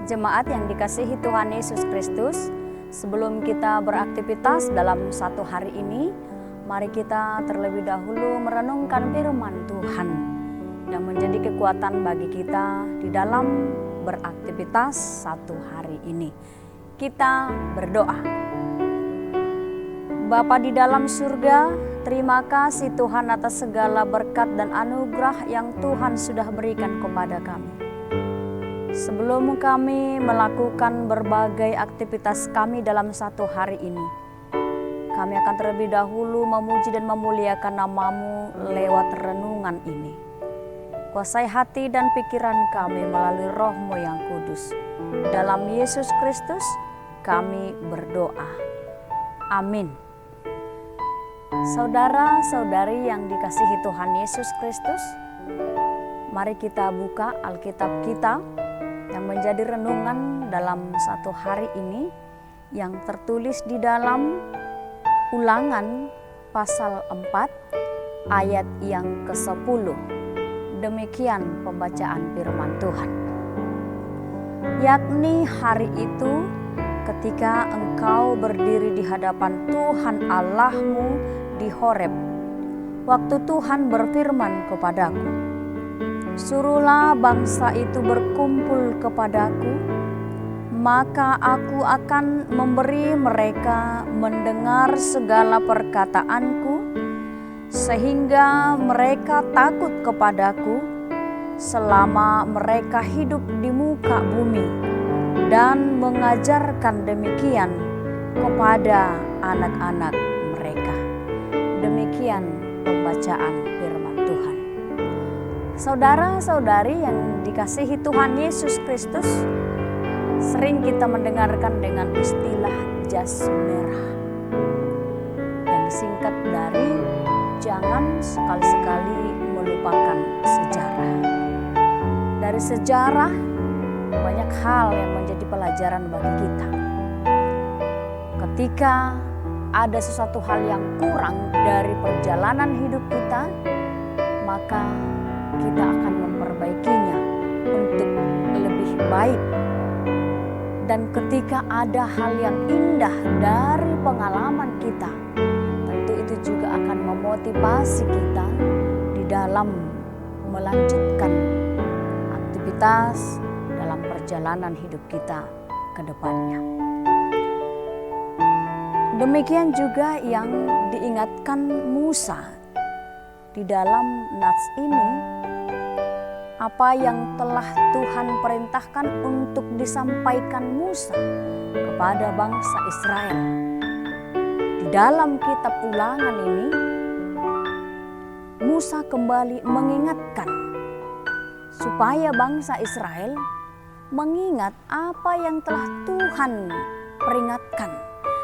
Jemaat yang dikasihi Tuhan Yesus Kristus, sebelum kita beraktivitas dalam satu hari ini, mari kita terlebih dahulu merenungkan firman Tuhan yang menjadi kekuatan bagi kita di dalam beraktivitas satu hari ini. Kita berdoa. Bapa di dalam surga, terima kasih Tuhan atas segala berkat dan anugerah yang Tuhan sudah berikan kepada kami. Sebelum kami melakukan berbagai aktivitas kami dalam satu hari ini, kami akan terlebih dahulu memuji dan memuliakan nama-Mu lewat renungan ini. Kuasai hati dan pikiran kami melalui Roh-Mu yang kudus. Dalam Yesus Kristus kami berdoa. Amin. Saudara-saudari yang dikasihi Tuhan Yesus Kristus, mari kita buka Alkitab kita yang menjadi renungan dalam satu hari ini yang tertulis di dalam Ulangan pasal 4 ayat yang ke-10. Demikian pembacaan firman Tuhan. Yakni hari itu ketika engkau berdiri di hadapan Tuhan Allahmu di Horeb, waktu Tuhan berfirman kepadaku, suruhlah bangsa itu berkumpul kepadaku, maka aku akan memberi mereka mendengar segala perkataanku, sehingga mereka takut kepadaku selama mereka hidup di muka bumi, dan mengajarkan demikian kepada anak-anak mereka. Demikian pembacaan firman Tuhan. Saudara-saudari yang dikasihi Tuhan Yesus Kristus, sering kita mendengarkan dengan istilah jas merah yang disingkat dari jangan sekali-sekali melupakan sejarah. Dari sejarah banyak hal yang menjadi pelajaran bagi kita. Ketika ada sesuatu hal yang kurang dari perjalanan hidup kita, maka kita akan memperbaikinya untuk lebih baik. Dan ketika ada hal yang indah dari pengalaman kita, tentu itu juga akan memotivasi kita di dalam melanjutkan aktivitas dalam perjalanan hidup kita ke depannya. Demikian juga yang diingatkan Musa di dalam nats ini, apa yang telah Tuhan perintahkan untuk disampaikan Musa kepada bangsa Israel. Di dalam kitab Ulangan ini, Musa kembali mengingatkan supaya bangsa Israel mengingat apa yang telah Tuhan peringatkan,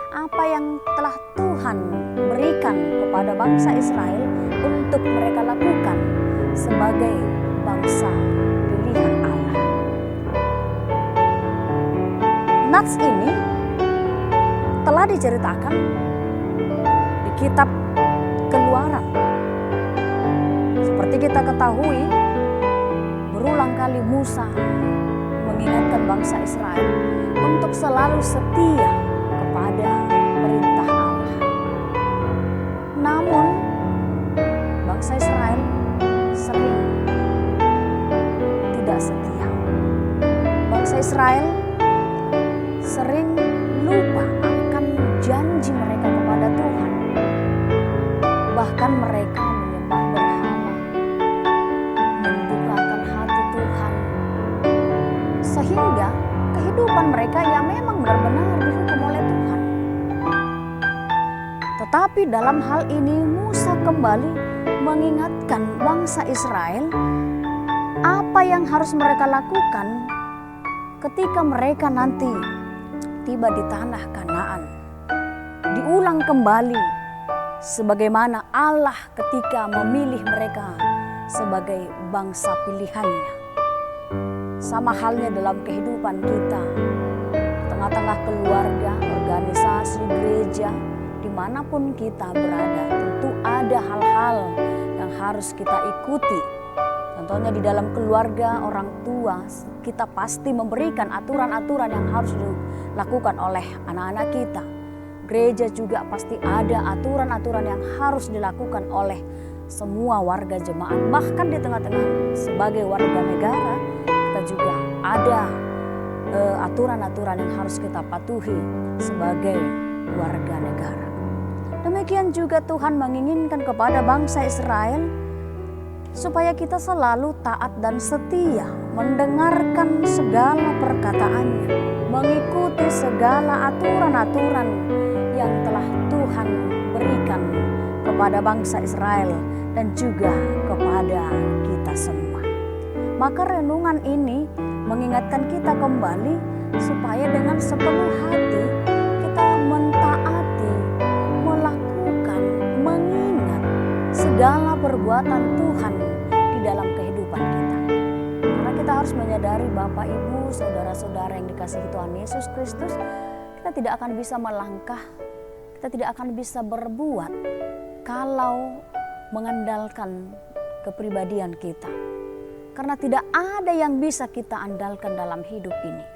apa yang telah Tuhan berikan kepada bangsa Israel untuk mereka lakukan sebagai bangsa pilihan Allah. Nats ini telah diceritakan di kitab Keluaran. Seperti kita ketahui, berulang kali Musa mengingatkan bangsa Israel untuk selalu setia kepada perintah Allah. Namun bangsa Israel sering tidak setia. Bangsa Israel sering lupa akan janji mereka kepada Tuhan. Bahkan mereka menyembah berhala, mendukakan hati Tuhan, sehingga kehidupan mereka yang memang benar-benar dihukum oleh Tuhan. Tetapi dalam hal ini Musa kembali mengingatkan bangsa Israel apa yang harus mereka lakukan ketika mereka nanti tiba di tanah Kanaan. Diulang kembali sebagaimana Allah ketika memilih mereka sebagai bangsa pilihannya. Sama halnya dalam kehidupan kita, tengah-tengah keluarga, organisasi, gereja, dimanapun kita berada, tentu ada hal-hal yang harus kita ikuti Contohnya di dalam keluarga orang tua, kita pasti memberikan aturan-aturan yang harus dilakukan oleh anak-anak kita. Gereja juga pasti ada aturan-aturan yang harus dilakukan oleh semua warga jemaat. Bahkan di tengah-tengah sebagai warga negara, kita juga ada aturan-aturan yang harus kita patuhi sebagai warga negara. Demikian juga Tuhan menginginkan kepada bangsa Israel supaya kita selalu taat dan setia, mendengarkan segala perkataannya, mengikuti segala aturan-aturan yang telah Tuhan berikan kepada bangsa Israel dan juga kepada kita semua. Maka renungan ini mengingatkan kita kembali supaya dengan sepenuh hati kita mentaati, melakukan, mengingat segala perbuatan Tuhan di dalam kehidupan kita. Karena kita harus menyadari Bapak, Ibu, saudara-saudara yang dikasihi Tuhan Yesus Kristus, kita tidak akan bisa melangkah, kita tidak akan bisa berbuat kalau mengandalkan kepribadian kita. Karena tidak ada yang bisa kita andalkan dalam hidup ini.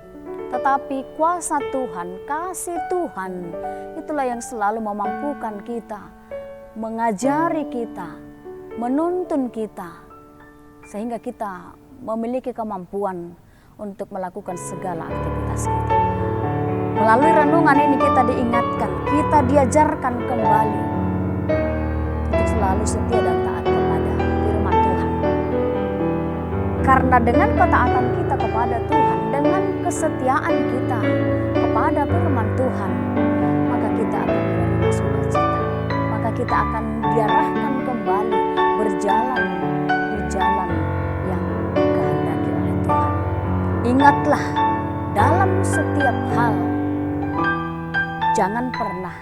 Tetapi kuasa Tuhan, kasih Tuhan, itulah yang selalu memampukan kita, mengajari kita, menuntun kita, sehingga kita memiliki kemampuan untuk melakukan segala aktivitas kita. Melalui renungan ini kita diingatkan, kita diajarkan kembali untuk selalu setia dan taat kepada firman Tuhan. Karena dengan ketaatan kita kepada Tuhan, dengan kesetiaan kita kepada firman Tuhan, maka kita akan menerima sukacita. Maka kita akan diarahkan kembali berjalan di jalan yang dikehendaki oleh Tuhan. Ingatlah, dalam setiap hal jangan pernah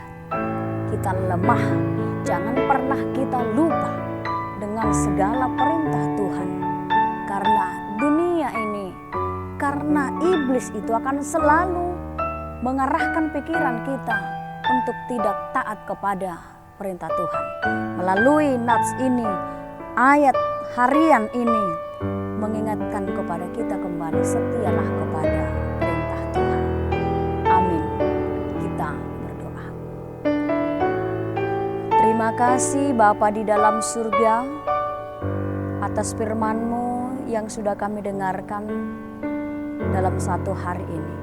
kita lemah, jangan pernah kita lupa dengan segala perintah Tuhan. Karena dunia ini, karena iblis itu akan selalu mengarahkan pikiran kita untuk tidak taat kepada perintah Tuhan. Melalui nats ini, ayat harian ini mengingatkan kepada kita kembali, setialah kepada perintah Tuhan. Amin. Kita berdoa. Terima kasih Bapa di dalam surga atas firman-Mu yang sudah kami dengarkan dalam satu hari ini.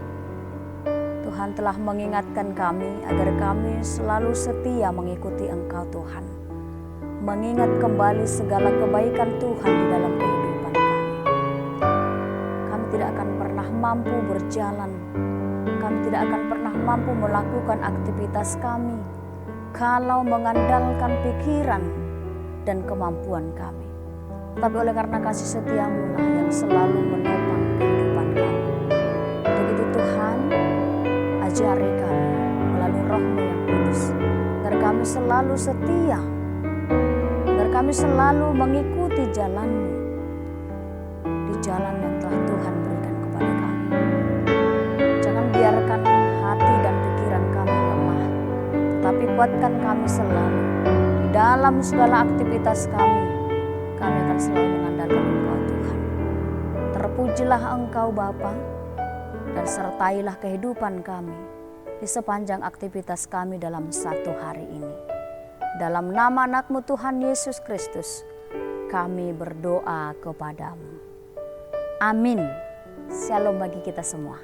Tuhan telah mengingatkan kami agar kami selalu setia mengikuti Engkau Tuhan. Mengingat kembali segala kebaikan Tuhan di dalam kehidupan kami. Kami tidak akan pernah mampu berjalan. Kami tidak akan pernah mampu melakukan aktivitas kami kalau mengandalkan pikiran dan kemampuan kami. Tapi oleh karena kasih setia-Mu lah yang selalu menopang kehidupan kami. Untuk itu Tuhan, ajari kami melalui Roh-Mu yang kudus, agar kami selalu setia, agar kami selalu mengikuti jalan-Mu, di jalan yang telah Tuhan berikan kepada kami. Jangan biarkan hati dan pikiran kami lemah, tetapi kuatkan kami selalu di dalam segala aktivitas kami. Kami akan selalu mengandalkan Engkau Tuhan. Terpujilah Engkau Bapa, dan sertailah kehidupan kami di sepanjang aktivitas kami dalam satu hari ini. Dalam nama anak-Mu Tuhan Yesus Kristus, kami berdoa kepadamu. Amin. Shalom bagi kita semua.